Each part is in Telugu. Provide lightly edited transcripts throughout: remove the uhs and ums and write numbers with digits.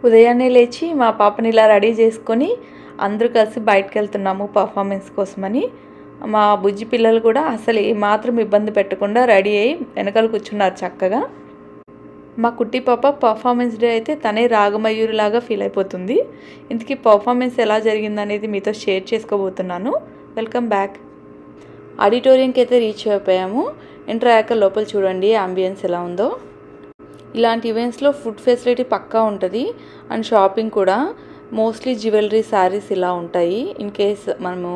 ఉదయాన్నే లేచి మా పాపని ఇలా రెడీ చేసుకొని అందరూ కలిసి బయటకు వెళ్తున్నాము పర్ఫార్మెన్స్ కోసమని. మా బుజ్జి పిల్లలు కూడా అసలు ఏమాత్రం ఇబ్బంది పెట్టకుండా రెడీ అయ్యి వెనకాల కూర్చున్నారు చక్కగా. మా కుట్టి పాప పర్ఫార్మెన్స్ డే అయితే తనే రాగమయూరిలాగా ఫీల్ అయిపోతుంది. ఇంతకీ పర్ఫార్మెన్స్ ఎలా జరిగిందనేది మీతో షేర్ చేసుకోబోతున్నాను. Welcome back. ఆడిటోరియంకి అయితే రీచ్ అయిపోయాము. ఎంటర్ అయ్యాక లోపల చూడండి అంబియన్స్ ఎలా ఉందో. ఇలాంటి ఈవెంట్స్లో ఫుడ్ ఫెసిలిటీ పక్కా ఉంటుంది అండ్ షాపింగ్ కూడా. మోస్ట్లీ జ్యువెలరీ శారీస్ ఇలా ఉంటాయి. ఇన్ కేస్ మనము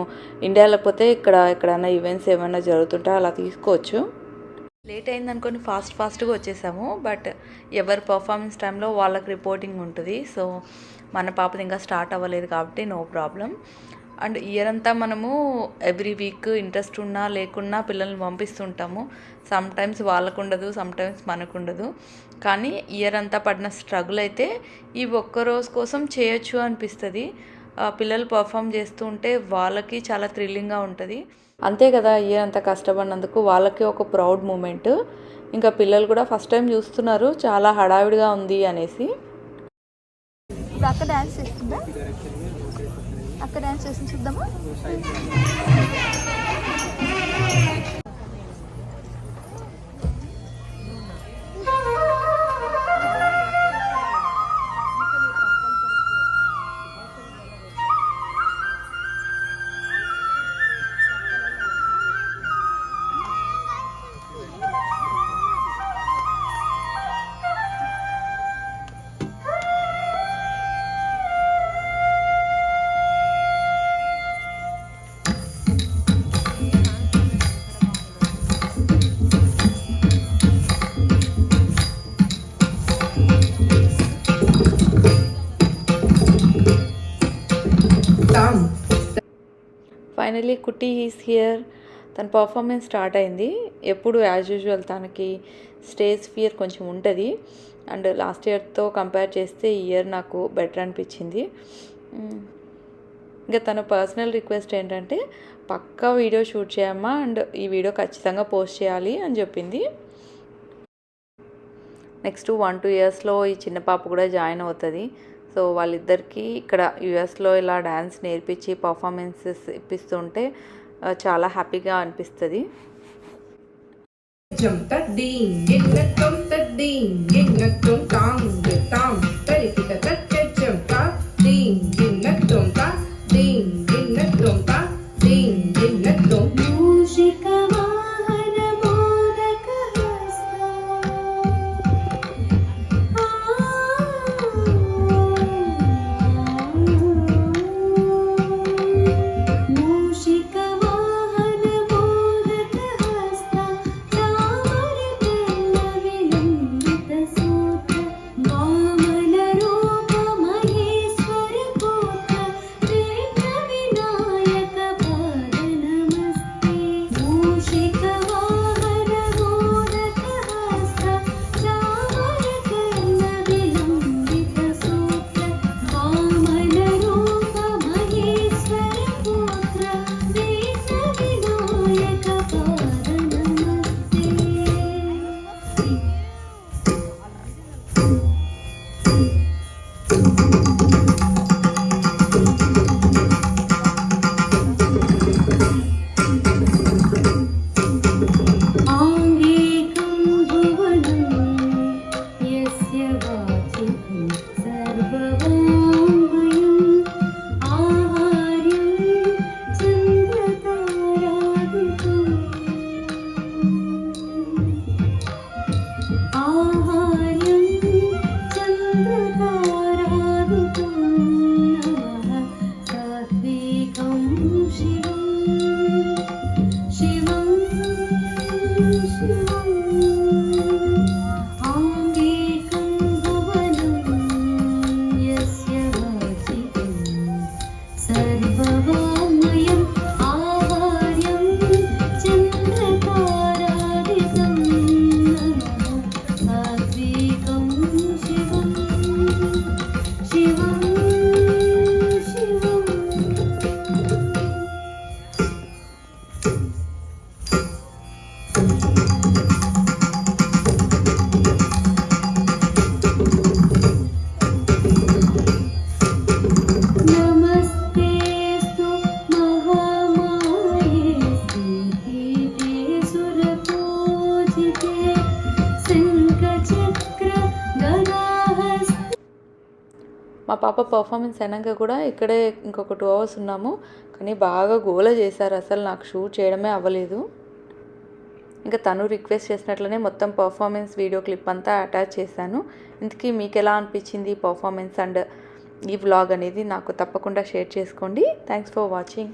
ఇండియాలో పోతే ఎక్కడైనా ఈవెంట్స్ ఏమైనా జరుగుతుంటే అలా తీసుకోవచ్చు. లేట్ అయిందనుకొని ఫాస్ట్గా వచ్చేసాము. బట్ ఎవరి పర్ఫార్మెన్స్ టైంలో వాళ్ళకి రిపోర్టింగ్ ఉంటుంది. సో మన పాపది ఇంకా స్టార్ట్ అవ్వలేదు కాబట్టి నో ప్రాబ్లం. అండ్ ఇయర్ అంతా మనము ఎవ్రీ వీక్ ఇంట్రెస్ట్ ఉన్నా లేకున్నా పిల్లల్ని పంపిస్తుంటాము. సమ్ టైమ్స్ వాళ్ళకు ఉండదు, సమ్ టైమ్స్ మనకు ఉండదు. కానీ ఇయర్ అంతా పడిన స్ట్రగుల్ అయితే ఈ ఒక్కరోజు కోసం చేయొచ్చు అనిపిస్తుంది. పిల్లలు పర్ఫామ్ చేస్తూ ఉంటే వాళ్ళకి చాలా థ్రిల్లింగ్గా ఉంటుంది. అంతే కదా, ఇయర్ అంతా కష్టపడినందుకు వాళ్ళకి ఒక ప్రౌడ్ మూమెంట్. ఇంకా పిల్లలు కూడా ఫస్ట్ టైం చూస్తున్నారు చాలా హడావిడిగా ఉంది అనేసి. అక్కడ డాన్స్ చేస్తుందా? అక్కడ డాన్స్ చేసి చూద్దామా? ఫైనలీ కుట్టి ఈస్ హియర్. తన పర్ఫార్మెన్స్ స్టార్ట్ అయింది. ఎప్పుడు యాజ్ యూజువల్ తనకి స్టేజ్ ఫియర్ కొంచెం ఉంటుంది. అండ్ లాస్ట్ ఇయర్తో కంపేర్ చేస్తే ఈ ఇయర్ నాకు బెటర్ అనిపించింది. ఇంకా తన పర్సనల్ రిక్వెస్ట్ ఏంటంటే పక్కా వీడియో షూట్ చేయమ్మా అండ్ ఈ వీడియో ఖచ్చితంగా పోస్ట్ చేయాలి అని చెప్పింది. నెక్స్ట్ 1-2 ఇయర్స్లో ఈ చిన్న పాప కూడా జాయిన్ అవుతుంది. సో వాళ్ళిద్దరికీ ఇక్కడ యూఎస్లో ఇలా డ్యాన్స్ నేర్పించి పర్ఫార్మెన్సెస్ ఇప్పిస్తుంటే చాలా హ్యాపీగా అనిపిస్తుంది. शिवं మా పాప పర్ఫార్మెన్స్ అయినాక కూడా ఇక్కడే ఇంకొక 2 అవర్స్ ఉన్నాము. కానీ బాగా గోల చేశారు, అసలు నాకు షూట్ చేయడమే అవ్వలేదు. ఇంకా తను రిక్వెస్ట్ చేసినట్లనే మొత్తం పర్ఫార్మెన్స్ వీడియో క్లిప్ అంతా అటాచ్ చేశాను. ఇంతకీ మీకు ఎలా అనిపించింది పర్ఫార్మెన్స్ అండ్ ఈ వ్లాగ్ అనేది నాకు తప్పకుండా షేర్ చేసుకోండి. Thanks for watching.